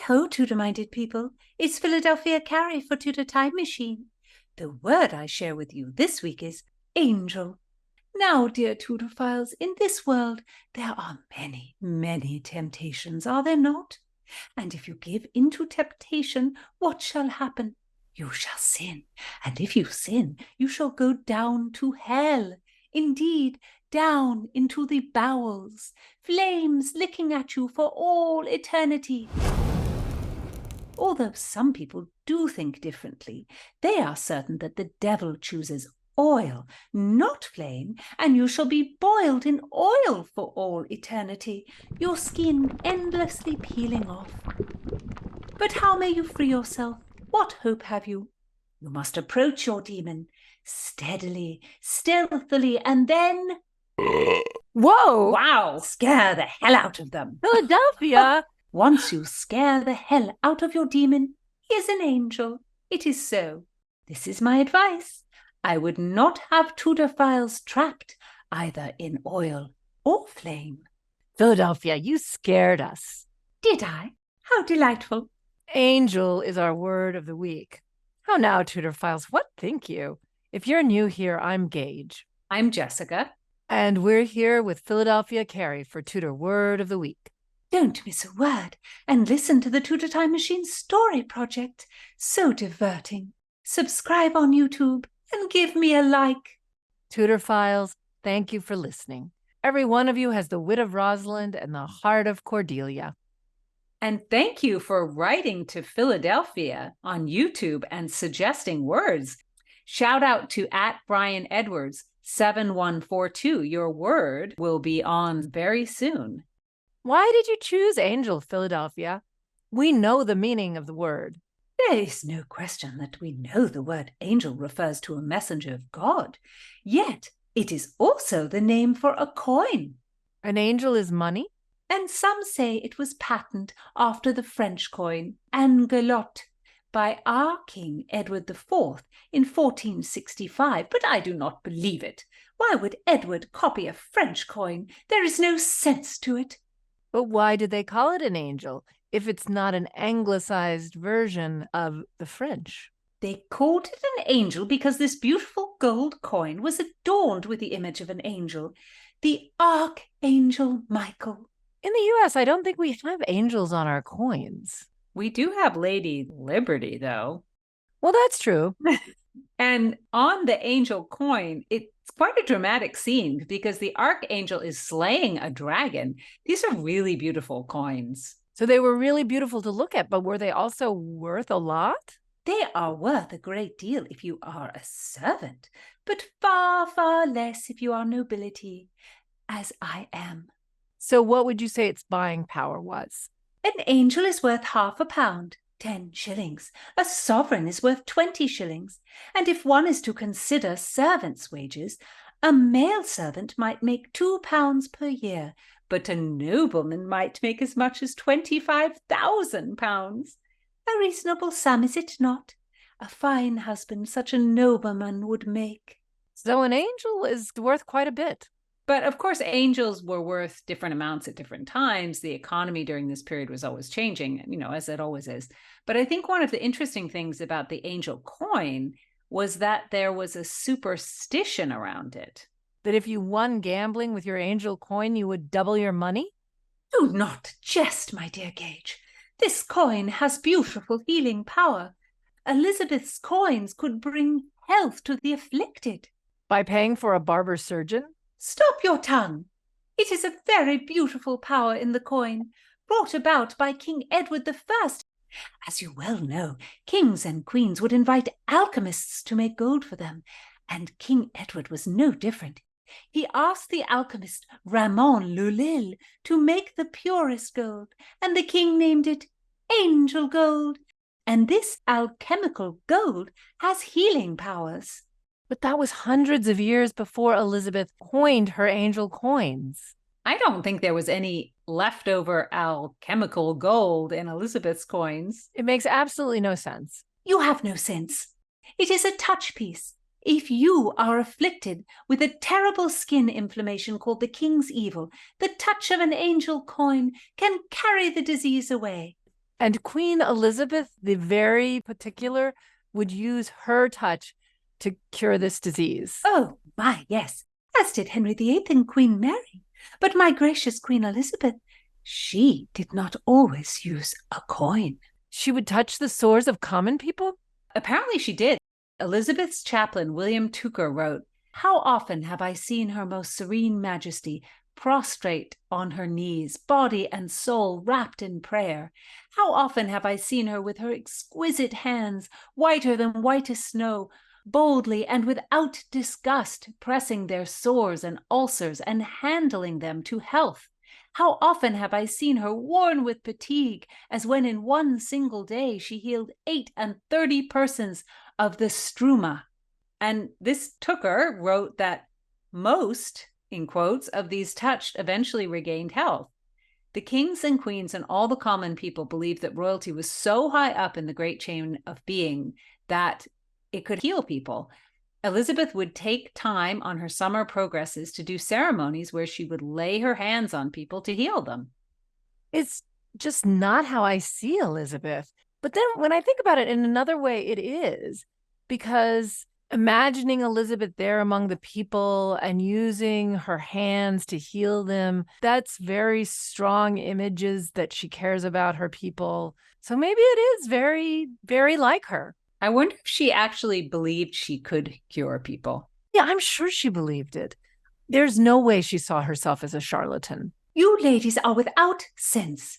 Ho, Tudor-minded people. It's Philadelphia Carrie for Tudor Time Machine. The word I share with you this week is angel. Now, dear Tudorphiles, in this world there are many, many temptations, are there not? And if you give into temptation, what shall happen? You shall sin, and if you sin, you shall go down to hell. Indeed, down into the bowels, flames licking at you for all eternity. Although some people do think differently, they are certain that the devil chooses oil, not flame, and you shall be boiled in oil for all eternity, your skin endlessly peeling off. But how may you free yourself? What hope have you? You must approach your demon steadily, stealthily, and then... Whoa! Wow! Scare the hell out of them. Philadelphia! Once you scare the hell out of your demon, he is an angel. It is so. This is my advice. I would not have Tudorphiles trapped either in oil or flame. Philadelphia, you scared us. Did I? How delightful. Angel is our word of the week. How now, Tudorphiles, what think you? If you're new here, I'm Gage. I'm Jessica. And we're here with Philadelphia Carrie for Tudor Word of the Week. Don't miss a word and listen to the Tudor Time Machine Story Project. So diverting. Subscribe on YouTube and give me a like. Tudorphiles, thank you for listening. Every one of you has the wit of Rosalind and the heart of Cordelia. And thank you for writing to Philadelphia on YouTube and suggesting words. Shout out to @BrianEdwards7142. Your word will be on very soon. Why did you choose angel, Philadelphia? We know the meaning of the word. There is no question that we know the word angel refers to a messenger of God. Yet it is also the name for a coin. An angel is money? And some say it was patterned after the French coin, Angelotte, by our King Edward IV in 1465, but I do not believe it. Why would Edward copy a French coin? There is no sense to it. But why did they call it an angel if it's not an anglicized version of the French? They called it an angel because this beautiful gold coin was adorned with the image of an angel, the Archangel Michael. In the U.S., I don't think we have angels on our coins. We do have Lady Liberty, though. Well, that's true. And on the angel coin, it's quite a dramatic scene because the archangel is slaying a dragon. These are really beautiful coins. So they were really beautiful to look at, but were they also worth a lot? They are worth a great deal if you are a servant, but far, far less if you are nobility, as I am. So what would you say its buying power was? An angel is worth £0.50, 10 shillings. A sovereign is worth 20 shillings. And if one is to consider servants' wages, a male servant might make £2 per year, but a nobleman might make as much as £25,000. A reasonable sum, is it not? A fine husband such a nobleman would make. So an angel is worth quite a bit. But of course, angels were worth different amounts at different times. The economy during this period was always changing, as it always is. But I think one of the interesting things about the angel coin was that there was a superstition around it. That if you won gambling with your angel coin, you would double your money? Do not jest, my dear Gage. This coin has beautiful healing power. Elizabeth's coins could bring health to the afflicted. By paying for a barber surgeon? Stop your tongue. It is a very beautiful power in the coin, brought about by King Edward I. As you well know, kings and queens would invite alchemists to make gold for them, and King Edward was no different. He asked the alchemist Ramon Lulil to make the purest gold, and the king named it angel gold. And this alchemical gold has healing powers. But that was hundreds of years before Elizabeth coined her angel coins. I don't think there was any leftover alchemical gold in Elizabeth's coins. It makes absolutely no sense. You have no sense. It is a touch piece. If you are afflicted with a terrible skin inflammation called the King's Evil, the touch of an angel coin can carry the disease away. And Queen Elizabeth, the very particular, would use her touch to cure this disease. Oh, my, yes, as did Henry VIII and Queen Mary. But my gracious Queen Elizabeth, she did not always use a coin. She would touch the sores of common people? Apparently she did. Elizabeth's chaplain, William Tudor, wrote, "How often have I seen her most serene majesty prostrate on her knees, body and soul wrapped in prayer. How often have I seen her with her exquisite hands, whiter than whitest snow, boldly and without disgust pressing their sores and ulcers and handling them to health. How often have I seen her worn with fatigue, as when in one single day she healed 38 persons of the struma." And this Tudor wrote that most, in quotes, of these touched eventually regained health. The kings and queens and all the common people believed that royalty was so high up in the great chain of being that it could heal people. Elizabeth would take time on her summer progresses to do ceremonies where she would lay her hands on people to heal them. It's just not how I see Elizabeth. But then when I think about it in another way, it is, because imagining Elizabeth there among the people and using her hands to heal them, that's very strong images that she cares about her people. So maybe it is very, very like her. I wonder if she actually believed she could cure people. Yeah, I'm sure she believed it. There's no way she saw herself as a charlatan. You ladies are without sense.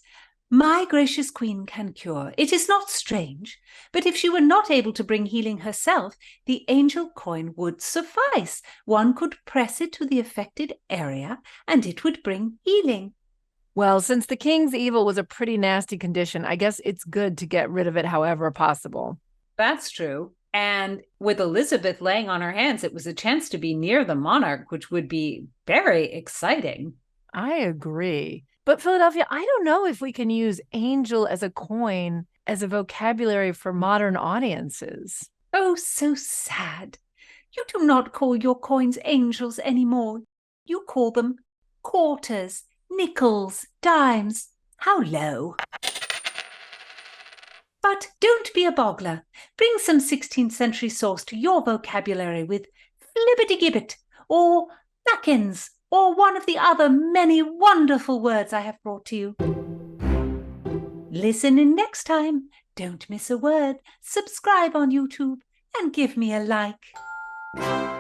My gracious queen can cure. It is not strange. But if she were not able to bring healing herself, the angel coin would suffice. One could press it to the affected area, and it would bring healing. Well, since the king's evil was a pretty nasty condition, I guess it's good to get rid of it however possible. That's true. And with Elizabeth laying on her hands, it was a chance to be near the monarch, which would be very exciting. I agree. But Philadelphia, I don't know if we can use angel as a coin as a vocabulary for modern audiences. Oh, so sad. You do not call your coins angels anymore. You call them quarters, nickels, dimes. How low. But don't be a boggler. Bring some 16th century sauce to your vocabulary with flibbity-gibbet or backends or one of the other many wonderful words I have brought to you. Listen in next time. Don't miss a word. Subscribe on YouTube and give me a like.